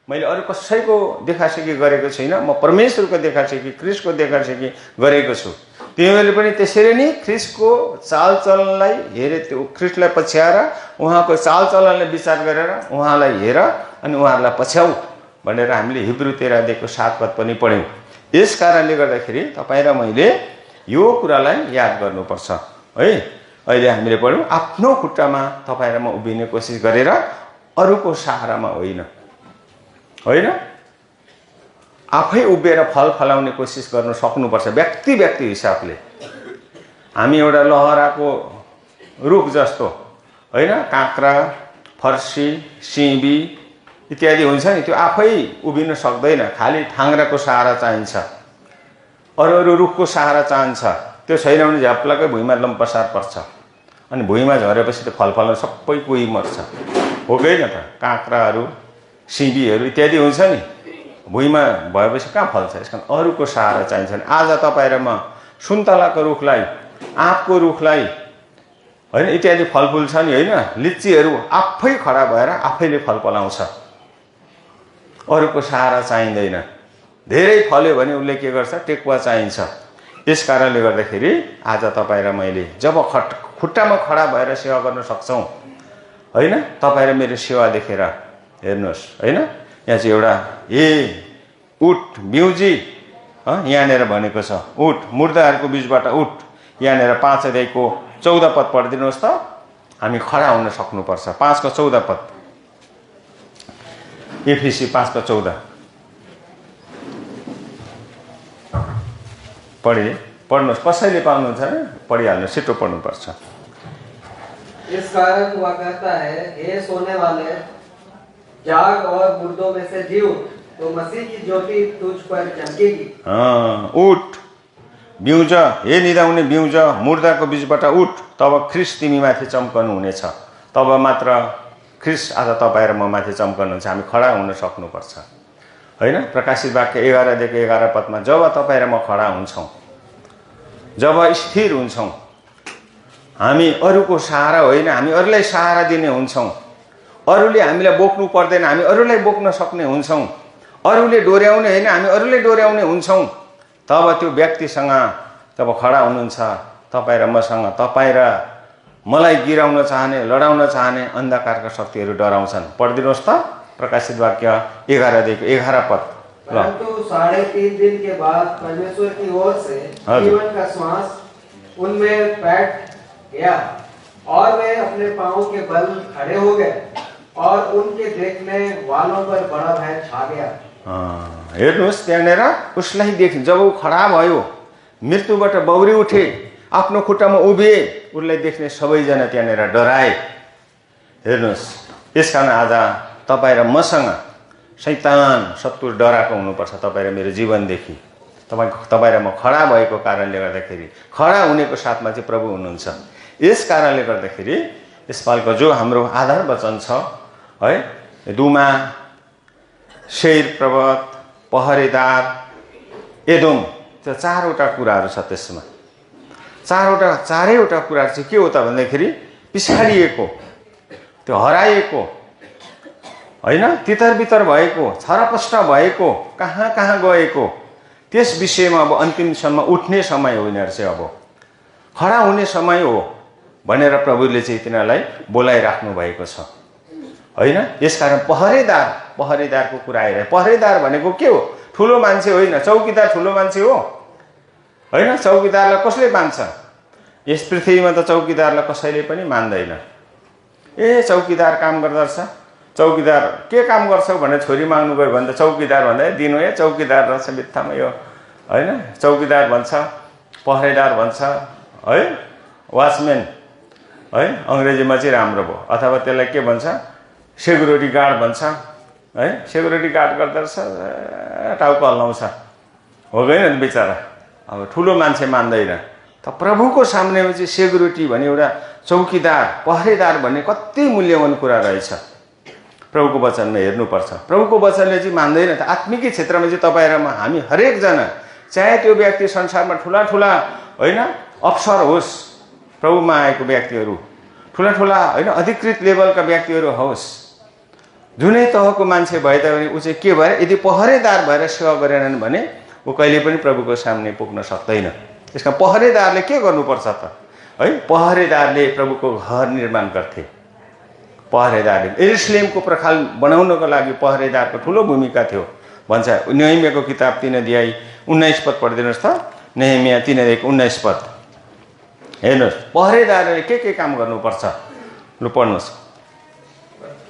मैले अरू कसैको देखासेखी गरेको छैन, म परमेश्वरको देखासेखी ख्रीष्टको देखासेखी गरेको छु। तिमीहरूले पनि त्यसरी नै ख्रीष्टको चालचलनलाई हेरे, त्यो ख्रीष्टलाई पछ्याएर उहाँको चालचलनलाई विचार गरेर उहाँलाई हेर अनि उहाँहरूलाई पछ्याऊ भनेर हामीले हिब्रू 13 अध्यायको 7 पद पनि पढ्यौँ। यस कारणले गर्दाखेरि तपाईँ र मैले यो कुरालाई याद गर्नुपर्छ है। अहिले हामीले पढ्यौँ आफ्नो खुट्टामा तपाईँ र म उभिने कोसिस गरेर अरूको सहारामा होइन, होइन, आफै उभिएर फल फलाउने कोसिस गर्न सक्नुपर्छ व्यक्ति हिसाबले। हामी एउटा लहराको रुख जस्तो होइन, काँक्रा, फर्सी, सिबी इत्यादि हुन्छ नि, त्यो आफै उभिन सक्दैन, खालि थाङ्ग्राको सहारा चाहिन्छ, अरू रुखको सहारा चाहिन्छ। त्यो छैन भने झ्याप्लकै भुइँमा लम्पसार पर्छ अनि भुइँमा झरेपछि त फलफल सबै कोही मर्छ, हो कि होइन त? काँक्राहरू, सिबीहरू इत्यादि हुन्छ नि, भुइँमा भएपछि कहाँ फल्छ? यस कारण अरूको सहारा चाहिन्छ। आज तपाईँ र म सुन्तलाको रुखलाई, आँपको रुखलाई होइन इत्यादि फलफुल छ नि होइन, लिच्चीहरू आफै खडा भएर आफैले फल फलाउँछ, अरूको सहारा चाहिँदैन। धेरै फल्यो भने उसले के गर्छ? टेकुवा चाहिन्छ। यस कारणले गर्दाखेरि आज तपाईँ र मैले जब खुट्टामा खडा भएर सेवा गर्न सक्छौँ होइन, तपाईँ र मेरो सेवा देखेर हेर्नुहोस् होइन, यहाँ चाहिँ एउटा उठ बिउजी यहाँनिर भनेको छ, उठ मुर्दाहरूको बीचबाट उठ। यहाँनिर 5 अध्यायको 14 पद पढिदिनुहोस् त। हामी खडा हुन सक्नुपर्छ। 5 को 14 पद, एफिसी 5 को 14 पढ्नुहोस्। कसैले पाउनुहुन्छ भने पढिहाल्नु, छिटो पढ्नुपर्छ। इस कारण वह कहता है, हे सोने वाले जाग और मुर्दों में से जी उठ, तो मसीह की ज्योति तुझ पर चमकेगी। उठ बिउज, हे निदाउने बिउज, मुर्दाको बीचबाट उठ, तब ख्रीष्ट तिमी माथि चम्कनु हुनेछ। तब मात्र ख्रीष्ट आज तपाईँ र म माथि चम्कनुहुन्छ। हामी खडा हुन सक्नुपर्छ होइन। प्रकाशित वाक्य 11 अध्यायको 11 पदमा जब तपाईँ र म खडा हुन्छौँ, जब स्थिर हुन्छौँ, हामी अरूको सहारा होइन, हामी अरूलाई सहारा दिने हुन्छौँ। अरूले हामीलाई बोक्नु पर्दैन, हामी अरूलाई बोक्न सक्ने हुन्छौँ। अरूले डोर्याउने होइन, हामी अरूले डोर्याउने हुन्छौँ। तब त्यो व्यक्तिसँग जब खडा हुनुहुन्छ तपाईँ र मसँग, तपाईँ र मलाई गिराउन चाहने, लडाउन चाहने अन्धकारका शक्तिहरू डराउँछन्। पढिदिनुहोस् त प्रकाशित वाक्य 11 अध्यायको 11 पद। परंतु 3.5 दिन के बाद परमेश्वर की ओर से जीवन का श्वास उनमें बैठ गया और वे अपने पांव के बल खड़े हो गए और उनके देखने वालों पर बड़ा भय छा गया। हेर्नुहोस् त्यहाँनिर उसलाई देख्नु, जब ऊ खडा भयो, मृत्युबाट बौरी उठे, आफ्नो खुट्टामा उभिए, उसलाई देख्ने सबैजना त्यहाँनिर डराए। हेर्नुहोस्, यसकारण आज तपाईँ र मसँग शैतान शत्रु डराएको हुनुपर्छ। तपाईँ र मेरो जीवनदेखि तपाईँ र म खडा भएको कारणले गर्दाखेरि, खडा हुनेको साथमा चाहिँ प्रभु हुनुहुन्छ। यस कारणले गर्दाखेरि यसपालको जो हाम्रो आधार वचन छ है, दुमा, शेर पर्वत, पहरेदार, एदोम, त्यो 4वटा कुराहरू छ। त्यसमा चारैवटा कुराहरू चाहिँ के हो त भन्दाखेरि पिछाडिएको, त्यो हराएको होइन, तितर बितर भएको, छरपष्ट भएको, कहाँ कहाँ गएको, त्यस विषयमा अब अन्तिमसम्म उठ्ने समय होइन चाहिँ अब खडा हुने समय हो भनेर प्रभुले चाहिँ तिनीहरूलाई बोलाइराख्नु भएको छ होइन। यसकारण पहरेदारको कुरा आइरहे। पहरेदार भनेको के हो? ठुलो मान्छे होइन, चौकीदार ठुलो मान्छे हो होइन। चौकीदारलाई कसले मान्छ? यस पृथ्वीमा त चौकीदारलाई कसैले पनि मान्दैन। चौकीदार काम गर्दो रहेछ, चौकीदार के काम गर्छौ भनेर छोरी माग्नु गयो भने त चौकीदार भन्दा दिनु, चौकीदार रहेछ बित्थामा यो होइन। चौकीदार भन्छ, पहरेदार भन्छ है, वाचम्यान है अङ्ग्रेजीमा चाहिँ राम्रो भयो, अथवा त्यसलाई के भन्छ, सेक्युरिटी गार्ड भन्छ है। सेक्युरिटी गार्ड गर्दो रहेछ, टाउको हल्लाउँछ, हो गएन बिचरा। अब ठुलो मान्छे मान्दैन। त प्रभुको सामनेमा चाहिँ सेक्युरिटी भने एउटा चौकीदार, पहरेदार भन्ने कति मूल्यवान कुरा रहेछ। प्रभुको वचनमा हेर्नुपर्छ। प्रभुको वचनले चाहिँ मान्दैन त। आत्मिक क्षेत्रमा चाहिँ तपाईँ र म, हामी हरेकजना, चाहे त्यो व्यक्ति संसारमा ठुला होइन अफसर होस्, प्रभुमा आएको व्यक्तिहरू ठुला होइन अधिकृत लेभलका व्यक्तिहरू होस् जुनै तहको मान्छे भए तापनि ऊ चाहिँ के भएर यदि पहरेदार भएर सेवा गरेनन् भने ऊ कहिले पनि प्रभुको सामने पुग्न सक्दैन। त्यसका पहरेदारले के गर्नुपर्छ त है? पहरेदारले प्रभुको घर निर्माण गर्थे। पहरेदारले यरुशलेमको प्रखाल बनाउनको लागि पहरेदारको ठुलो भूमिका थियो भन्छ। नेहेमियाको किताब 3 अध्याय 19 पद पढिदिनुहोस् त। नेहेमिया 3 अध्याय 19 पद हेर्नुहोस्, पहरेदारले के काम गर्नुपर्छ लु पढ्नुहोस्।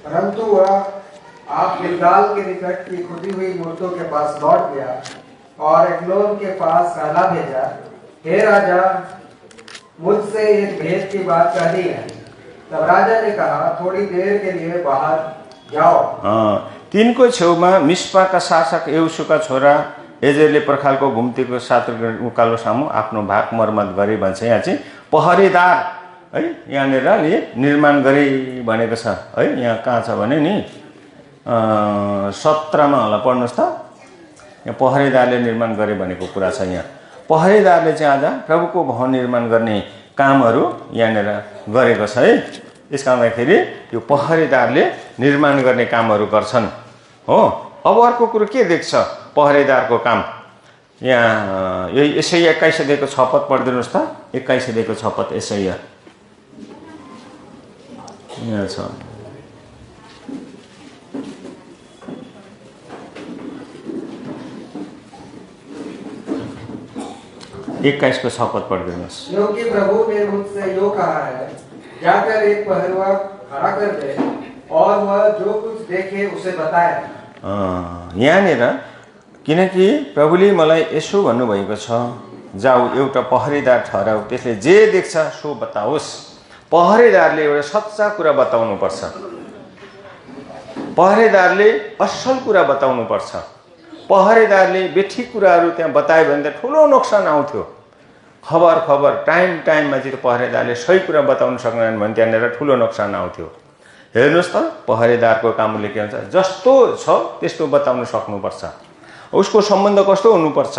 परंतु वह आप गिलगाल के निकट की खुदी हुई मूर्तों के पास लौट गया और एग्लोन के पास कहला भेजा, हे राजा, मुझसे एक भेद की बात कहनी है। तब राजा ने कहा, थोड़ी देर के लिए बाहर जाओ। तिनको छेउमा मिस्पाका शासक यहोशूका छोरा एजेरले पर्खालको घुम्तीको 7 उकालो सामु आफ्नो भाग मर्मत गरे भन्छ। यहाँ चाहिँ पहरेदार है यहाँनिर निर्माण गरे भनेको छ है। यहाँ कहाँ छ भने नि 17 मा होला, पढ्नुहोस् त। यहाँ पहरेदारले निर्माण गरे भनेको कुरा छ। यहाँ पहरेदारले चाहिँ आज प्रभुको भवन निर्माण गर्ने कामहरू यहाँनिर गरेको छ है। यसका गर्दाखेरि यो पहरेदारले निर्माण गर्ने कामहरू गर्छन् हो। अब अर्को कुरो के देख्छ पहरेदारको काम? यहाँ यही यसैया 21 अध्यायको 6 पद पढिदिनुहोस् त। 21 अध्यायको 6 पद यसैया यहाँ छ। 21 को 6 पद पढ़िदिनुहोस्। क्योंकि प्रभु ने मुझसे यो कहा है, जाकर एक पहरुआ खड़ा कर दे और वह जो कुछ देखे उसे बताए। यहाँनिर किनकि प्रभुले मलाई यसो भन्नुभएको छ, जाऊ एउटा पहरेदार ठहराऊ, त्यसले जे देख्छ सो बताओस्। पहरेदारले एउटा सच्चा कुरा बताउनु पर्छ। पहरेदारले असल कुरा बताउनु पर्छ। पहरेदारले बेठिक कुराहरू त्यहाँ बतायो भने त ठुलो नोक्सान आउँथ्यो। खबर टाइममा चाहिँ पहरेदारले सही कुरा बताउन सक्दैन भने त्यहाँनिर ठुलो नोक्सान आउँथ्यो। हेर्नुहोस् त पहरेदारको कामले के हुन्छ, जस्तो छ त्यस्तो बताउन सक्नुपर्छ। उसको सम्बन्ध कस्तो हुनुपर्छ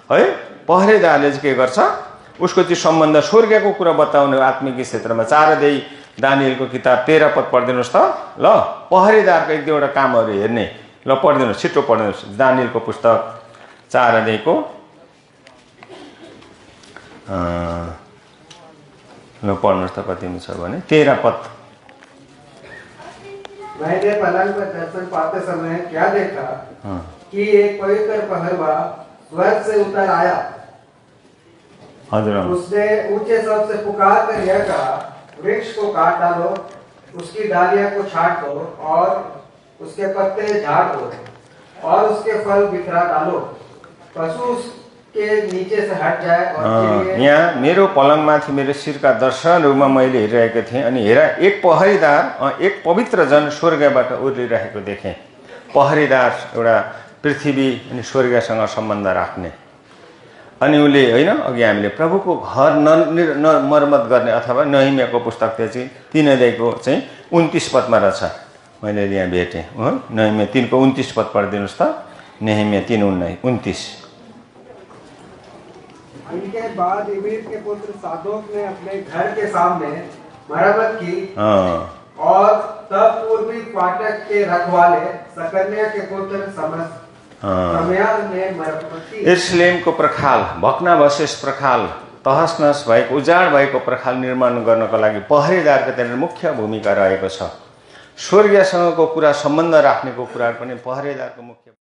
है? पहरेदारले चाहिँ के गर्छ, उसको चाहिँ सम्बन्ध स्वर्गको कुरा बताउने आत्मिक क्षेत्रमा। 4 अध्याय दानियलको किताब 13 पद पढिदिनुहोस् त। ल पहरेदारको एक दुईवटा कामहरू हेर्ने। ल पढिदिनुहोस्, छिटो पढिदिनुहोस्। दानियलको पुस्तक 4 अध्यायको ल पढ्नुहोस् त कतिमा छ भने 13 पद। मैंने पलंग पर दर्शन पाते समय क्या देखा कि एक पवित्र पहरुआ स्वर्ग से उतर आया। उसने ऊंचे स्वर से पुकार कर यह कहा, वृक्ष को काट डालो, उसकी डालियां को छाट दो और उसके पत्ते झाड़ दो और उसके फल बिखरा डालो, पशु उसके नीचे से हट जाए। और यहाँ मेरो पलङमाथि मेरो शिरका दर्शनहरूमा मैले हेरिरहेको थिएँ, अनि हेर एक पहरेदार एक पवित्र जन स्वर्गबाट उर्लिरहेको देखेँ। पहरेदार एउटा पृथ्वी अनि स्वर्गसँग सम्बन्ध राख्ने। अनि उसले होइन, अघि हामीले प्रभुको घर मर्मत गर्ने अथवा नेहेमियाको पुस्तक चाहिँ 3 अध्यायको चाहिँ 29 पदमा रहेछ। मैले यहाँ भेटेँ हो। नेहेमिया 3 को 29 पद पढिदिनुहोस् त। नेहेमिया 3:29। इनके बाद इमीर के पुत्र सादोक ने अपने घर के सामने मरम्मत की और तब पूर्वी फाटक के रखवाले सकन्या के पुत्र समयाल ने मरम्मत की। यरुशलेमको प्रखाल, भग्नावशेष प्रखाल, तहस नहस भएको उजाड भएको प्रखाल निर्माण गर्नको लागि पहरेदारको त्यहाँ मुख्य भूमिका रहेको छ। स्वर्गसँगको कुरा सम्बन्ध राख्नेको कुरा पनि पहरेदारको मुख्य